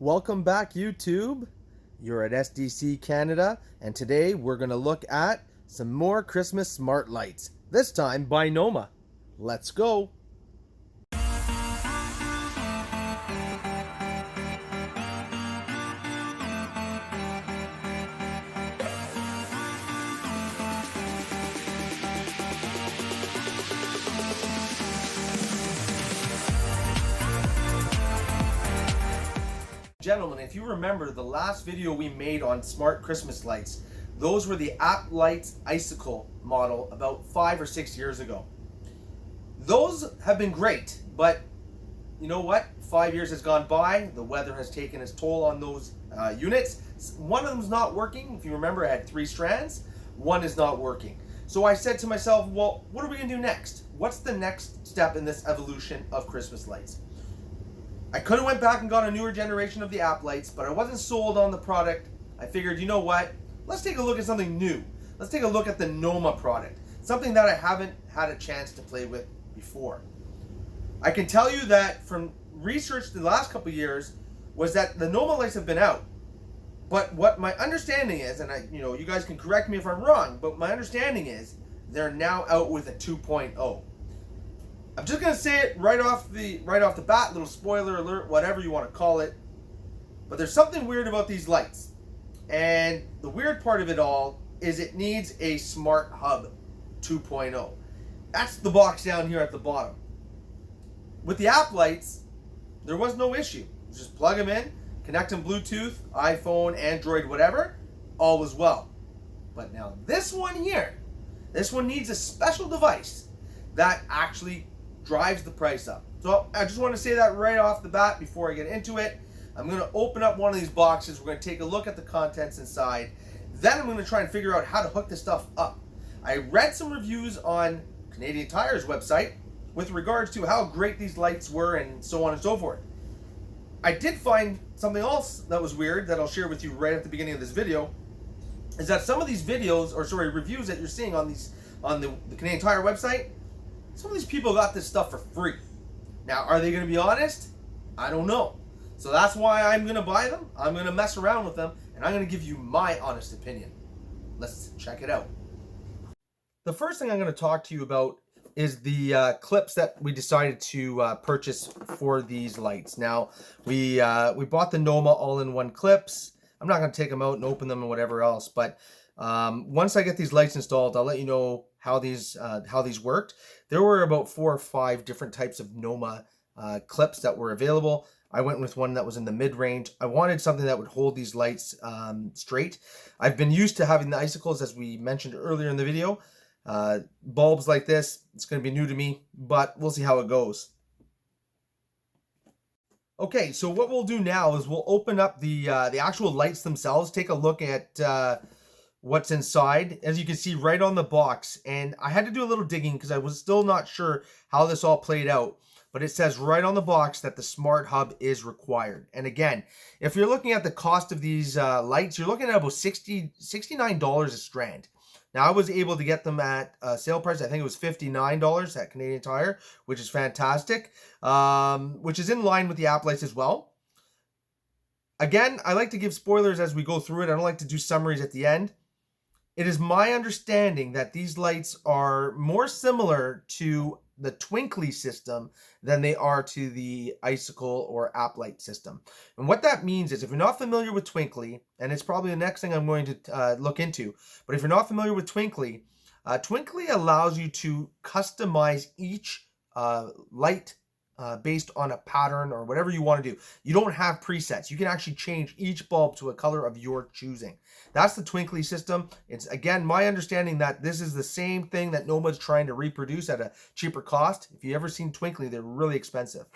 Welcome back, YouTube. You're at SDC Canada, and today we're going to look at some more Christmas smart lights, this time by Noma. Let's go. Gentlemen, if you remember the last video we made on smart Christmas lights, those were the Applights Icicle model about 5 or 6 years ago. Those have been great, but you know what? 5 years has gone by, the weather has taken its toll on those units. One of them's not working. If you remember, I had 3 strands. One is not working. So I said to myself, well, what are we going to do next? What's the next step in this evolution of Christmas lights? I could have went back and got a newer generation of the Applights, but I wasn't sold on the product. I figured, you know what? Let's take a look at something new. Let's take a look at the Noma product, something that I haven't had a chance to play with before. I can tell you that from research the last couple of years was that the Noma lights have been out. But what my understanding is, and you guys can correct me if I'm wrong, but my understanding is they're now out with a 2.0. I'm just gonna say it right off the bat, little spoiler alert, whatever you want to call it. But there's something weird about these lights. And the weird part of it all is it needs a Smart Hub 2.0. That's the box down here at the bottom. With the Applights, there was no issue. Just plug them in, connect them Bluetooth, iPhone, Android, whatever, all was well. But now this one here, this one needs a special device that actually drives the price up. So I just want to say that right off the bat before I get into it. I'm going to open up one of these boxes. We're going to take a look at the contents inside. Then I'm going to try and figure out how to hook this stuff up. I read some reviews on Canadian Tire's website with regards to how great these lights were and so on and so forth. I did find something else that was weird that I'll share with you right at the beginning of this video, is that some of these videos, reviews that you're seeing on the Canadian Tire website, some of these people got this stuff for free. Now, are they going to be honest? I don't know. So that's why I'm going to buy them. I'm going to mess around with them, and I'm going to give you my honest opinion. Let's check it out. The first thing I'm going to talk to you about is the clips that we decided to purchase for these lights. Now, we bought the Noma all-in-one clips. I'm not going to take them out and open them and whatever else, but once I get these lights installed, I'll let you know how these worked. There were about 4 or 5 different types of Noma clips that were available. I went with one that was in the mid-range. I wanted something that would hold these lights straight. I've been used to having the icicles, as we mentioned earlier in the video. Bulbs like this, it's going to be new to me, but we'll see how it goes. Okay, so what we'll do now is we'll open up the actual lights themselves, take a look at what's inside. As you can see right on the box, and I had to do a little digging because I was still not sure how this all played out, but it says right on the box that the Smart Hub is required. And again, if you're looking at the cost of these lights, you're looking at about $69 a strand. Now, I was able to get them at a sale price. I think it was $59 at Canadian Tire, which is fantastic, which is in line with the Applights as well. Again, I like to give spoilers as we go through it. I don't like to do summaries at the end. It is my understanding that these lights are more similar to the Twinkly system than they are to the Icicle or Applight system. And what that means is, if you're not familiar with Twinkly, and it's probably the next thing I'm going to look into, but if you're not familiar with Twinkly, Twinkly allows you to customize each light based on a pattern or whatever you want to do. You don't have presets. You can actually change each bulb to a color of your choosing. That's the Twinkly system. It's, again, my understanding that this is the same thing that Noma is trying to reproduce at a cheaper cost. If you've ever seen Twinkly, they're really expensive.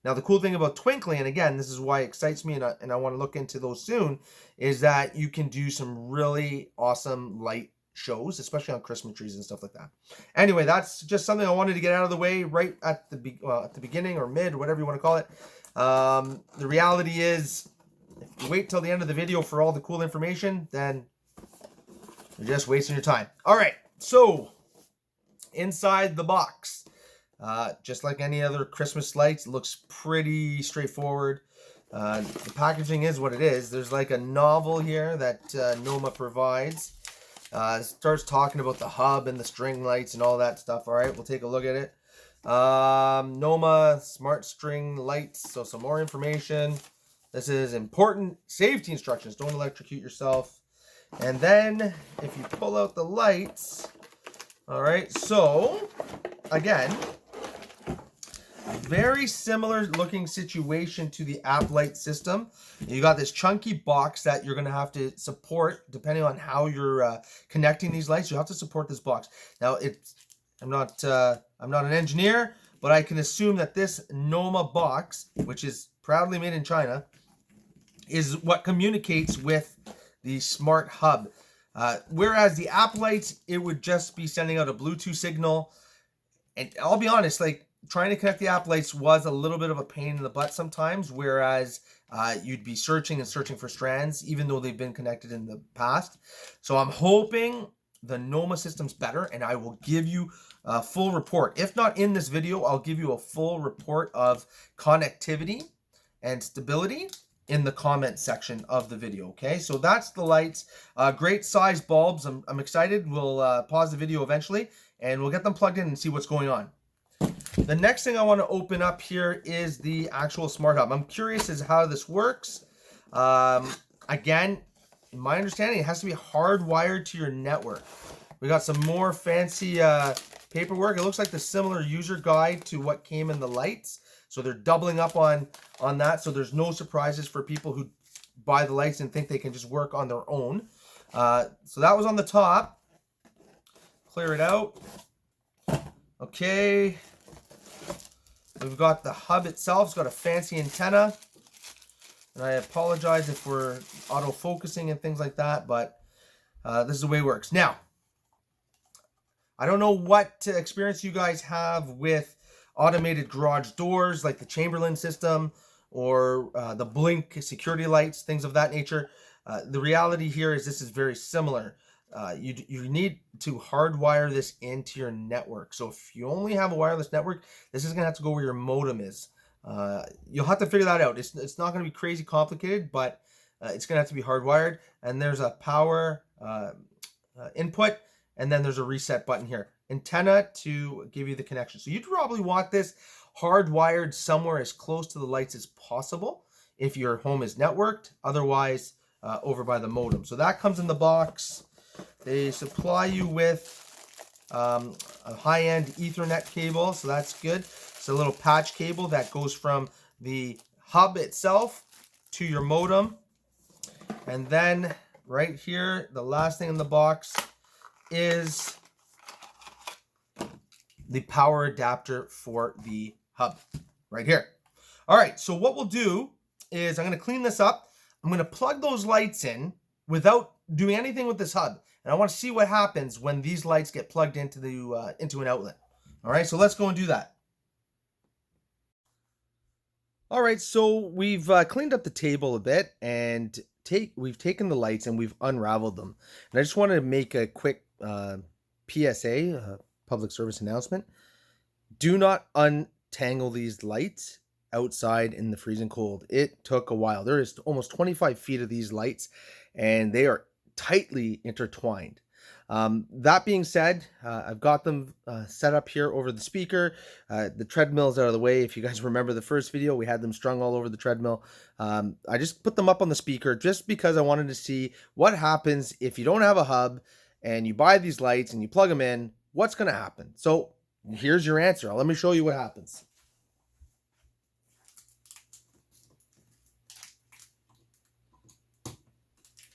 Now, the cool thing about Twinkly, and again, this is why it excites me, and I want to look into those soon, is that you can do some really awesome light shows, especially on Christmas trees and stuff like that. Anyway, that's just something I wanted to get out of the way right at the beginning or mid, or whatever you want to call it. The reality is, if you wait till the end of the video for all the cool information, then you're just wasting your time. All right, so inside the box, just like any other Christmas lights, it looks pretty straightforward. The packaging is what it is. There's like a novel here that Noma provides. It starts talking about the hub and the string lights and all that stuff. All right, we'll take a look at it. Noma smart string lights. So some more information. This is important safety instructions. Don't electrocute yourself. And then if you pull out the lights, all right, so again, very similar looking situation to the Applights system. You got this chunky box that you're going to have to support depending on how you're connecting these lights. You have to support this box. Now, I'm not an engineer, but I can assume that this Noma box, which is proudly made in China, is what communicates with the smart hub. Whereas the Applights, it would just be sending out a Bluetooth signal. And I'll be honest, like, trying to connect the Applights was a little bit of a pain in the butt sometimes, whereas you'd be searching for strands, even though they've been connected in the past. So I'm hoping the Noma system's better, and I will give you a full report. If not in this video, I'll give you a full report of connectivity and stability in the comment section of the video. Okay, so that's the lights. Great size bulbs. I'm excited. We'll pause the video eventually, and we'll get them plugged in and see what's going on. The next thing I want to open up here is the actual smart hub. I'm curious as how this works. Again, in my understanding, it has to be hardwired to your network. We got some more fancy paperwork. It looks like the similar user guide to what came in the lights. So they're doubling up on that. So there's no surprises for people who buy the lights and think they can just work on their own. So that was on the top. Clear it out. Okay. We've got the hub itself. It's got a fancy antenna. And I apologize if we're auto-focusing and things like that, but this is the way it works. Now, I don't know what experience you guys have with automated garage doors like the Chamberlain system or the Blink security lights, things of that nature. The reality here is this is very similar. You need to hardwire this into your network. So if you only have a wireless network, this is going to have to go where your modem is. You'll have to figure that out. It's not going to be crazy complicated, but it's going to have to be hardwired. And there's a power input, and then there's a reset button here. Antenna to give you the connection. So you'd probably want this hardwired somewhere as close to the lights as possible if your home is networked. Otherwise, over by the modem. So that comes in the box. They supply you with a high-end Ethernet cable, so that's good. It's a little patch cable that goes from the hub itself to your modem. And then right here, the last thing in the box is the power adapter for the hub right here. All right, so what we'll do is I'm going to clean this up. I'm going to plug those lights in without doing anything with this hub. And I want to see what happens when these lights get plugged into an outlet. All right, so let's go and do that. All right, so we've cleaned up the table a bit, and we've taken the lights and we've unraveled them. And I just wanted to make a quick PSA, public service announcement. Do not untangle these lights outside in the freezing cold. It took a while. There is almost 25 feet of these lights, and they are tightly intertwined. That being said, I've got them set up here over the speaker. The treadmill's out of the way. If you guys remember the first video, we had them strung all over the treadmill. I just put them up on the speaker just because I wanted to see what happens if you don't have a hub and you buy these lights and you plug them in. What's going to happen? So here's your answer. Let me show you what happens.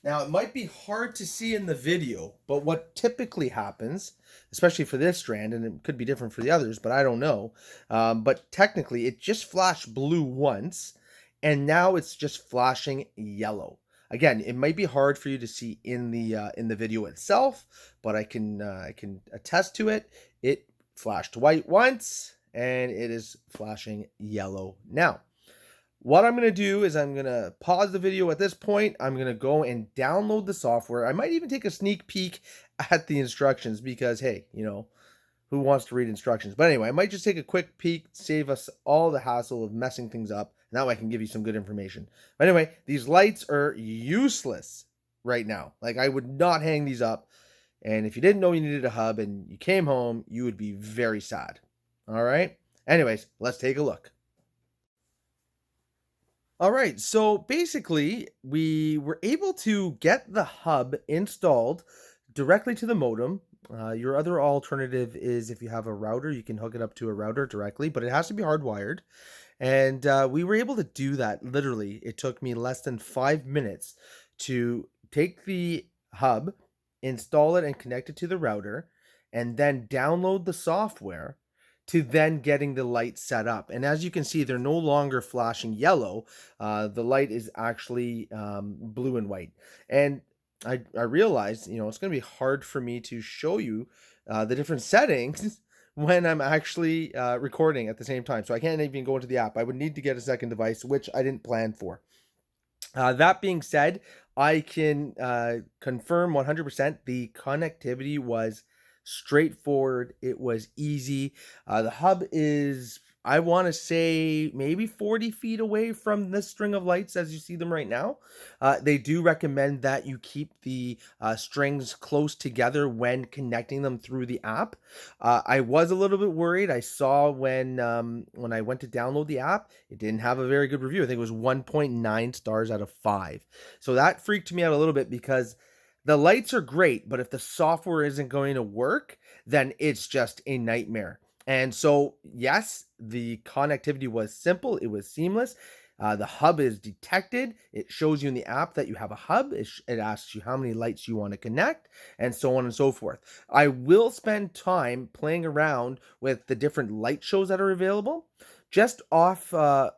Now, it might be hard to see in the video, but what typically happens, especially for this strand, and it could be different for the others, but I don't know, but technically it just flashed blue once, and now it's just flashing yellow. Again, it might be hard for you to see in the video itself, but I can attest to it. It flashed white once, and it is flashing yellow now. What I'm going to do is I'm going to pause the video at this point. I'm going to go and download the software. I might even take a sneak peek at the instructions because, hey, you know, who wants to read instructions? But anyway, I might just take a quick peek, save us all the hassle of messing things up And that way I can give you some good information. But anyway, these lights are useless right now. Like, I would not hang these up. And if you didn't know you needed a hub and you came home, you would be very sad. All right. Anyways, let's take a look. All right. So basically, we were able to get the hub installed directly to the modem. Your other alternative is if you have a router, you can hook it up to a router directly, but it has to be hardwired. And we were able to do that literally. It took me less than 5 minutes to take the hub, install it, and connect it to the router, and then download the software to then getting the light set up. And as you can see, they're no longer flashing yellow. The light is actually blue and white. And I realized, it's going to be hard for me to show you the different settings when I'm actually recording at the same time. So I can't even go into the app. I would need to get a second device, which I didn't plan for. That being said, I can confirm 100% the connectivity was straightforward. It was easy. The hub is, I want to say, maybe 40 feet away from this string of lights as you see them right now. They do recommend that you keep the strings close together when connecting them through the app. I was a little bit worried. I saw when I went to download the app, it didn't have a very good review. I think it was 1.9 stars out of 5. So that freaked me out a little bit because the lights are great, but if the software isn't going to work, then it's just a nightmare. And so, yes, the connectivity was simple. It was seamless. The hub is detected. It shows you in the app that you have a hub. It asks you how many lights you want to connect, and so on and so forth. I will spend time playing around with the different light shows that are available. Just off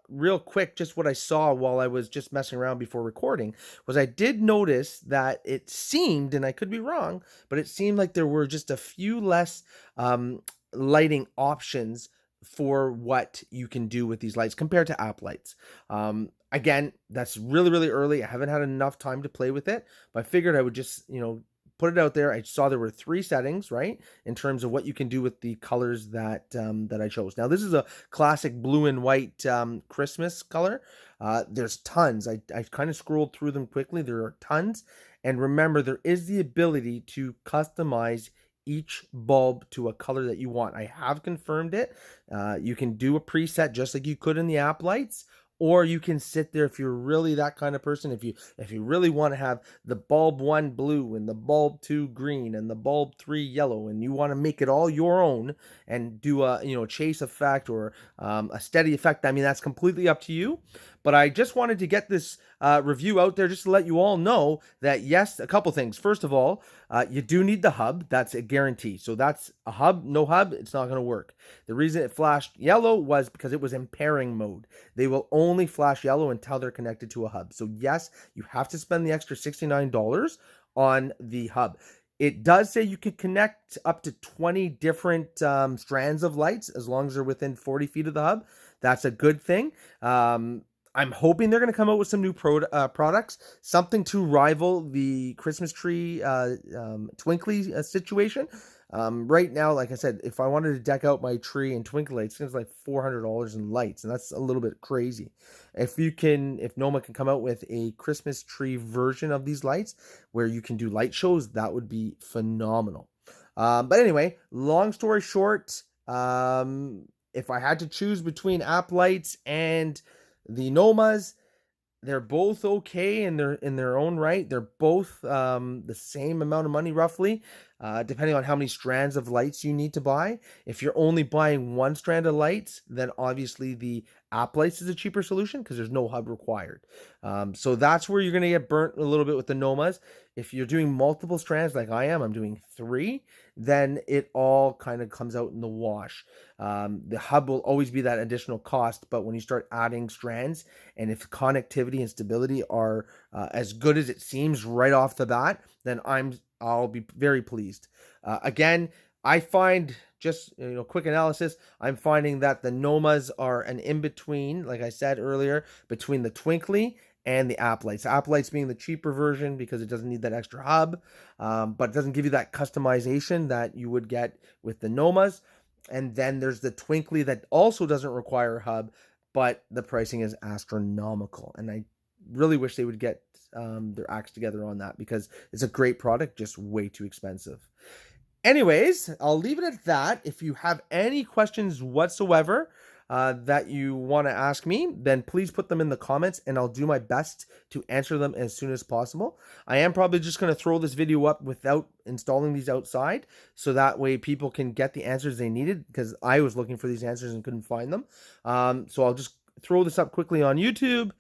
real quick, just what I saw while I was just messing around before recording was I did notice that it seemed, and I could be wrong, but it seemed like there were just a few less lighting options for what you can do with these lights compared to Applights. Again, that's really, really early. I haven't had enough time to play with it, but I figured I would just, put it out there. I saw there were 3 settings, right, in terms of what you can do with the colors that that I chose. Now, this is a classic blue and white Christmas color. There's tons. I kind of scrolled through them quickly. There are tons. And remember, there is the ability to customize each bulb to a color that you want. I have confirmed it. You can do a preset just like you could in the Applights, or you can sit there if you're really that kind of person. If you really want to have the bulb 1 blue and the bulb 2 green and the bulb 3 yellow, and you want to make it all your own and do a chase effect or a steady effect, I mean, that's completely up to you. But I just wanted to get this review out there just to let you all know that, yes, a couple things. First of all, you do need the hub. That's a guarantee. So that's a hub. No hub, it's not going to work. The reason it flashed yellow was because it was in pairing mode. They will only flash yellow until they're connected to a hub. So yes, you have to spend the extra $69 on the hub. It does say you can connect up to 20 different strands of lights as long as they're within 40 feet of the hub. That's a good thing. I'm hoping they're going to come out with some new products, something to rival the Christmas tree twinkly situation. Right now, like I said, if I wanted to deck out my tree in twinkly lights, it's like $400 in lights, and that's a little bit crazy. If Noma can come out with a Christmas tree version of these lights where you can do light shows, that would be phenomenal. But anyway, long story short, if I had to choose between Applights and the Nomas, they're both okay in their own right. They're both the same amount of money roughly, depending on how many strands of lights you need to buy. If you're only buying 1 strand of lights, then obviously the Applights is a cheaper solution because there's no hub required. So that's where you're going to get burnt a little bit with the Nomas. If you're doing multiple strands like I am, I'm doing 3, then it all kind of comes out in the wash. The hub will always be that additional cost, but when you start adding strands, and if connectivity and stability are as good as it seems right off the bat, then I'll be very pleased. Again, I find, just quick analysis, I'm finding that the Nomas are an in-between, like I said earlier, between the twinkly and the Applights. Applights being the cheaper version because it doesn't need that extra hub, but it doesn't give you that customization that you would get with the Nomas. And then there's the twinkly that also doesn't require a hub, but the pricing is astronomical, and I really wish they would get their acts together on that, because it's a great product, just way too expensive. Anyways, I'll leave it at that. If you have any questions whatsoever that you want to ask me, then please put them in the comments, and I'll do my best to answer them as soon as possible. I am probably just going to throw this video up without installing these outside, so that way people can get the answers they needed, because I was looking for these answers and couldn't find them. So I'll just throw this up quickly on YouTube.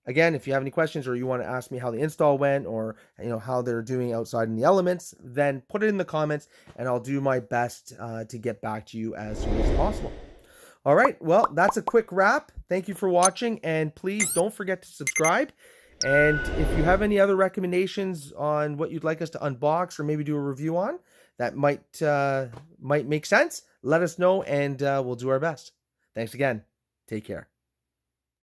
Again, if you have any questions, or you want to ask me how the install went, or how they're doing outside in the elements, then put it in the comments, and I'll do my best to get back to you as soon as possible. All right, well, that's a quick wrap. Thank you for watching, and please don't forget to subscribe. And if you have any other recommendations on what you'd like us to unbox or maybe do a review on that might make sense, let us know, and we'll do our best. Thanks again. Take care.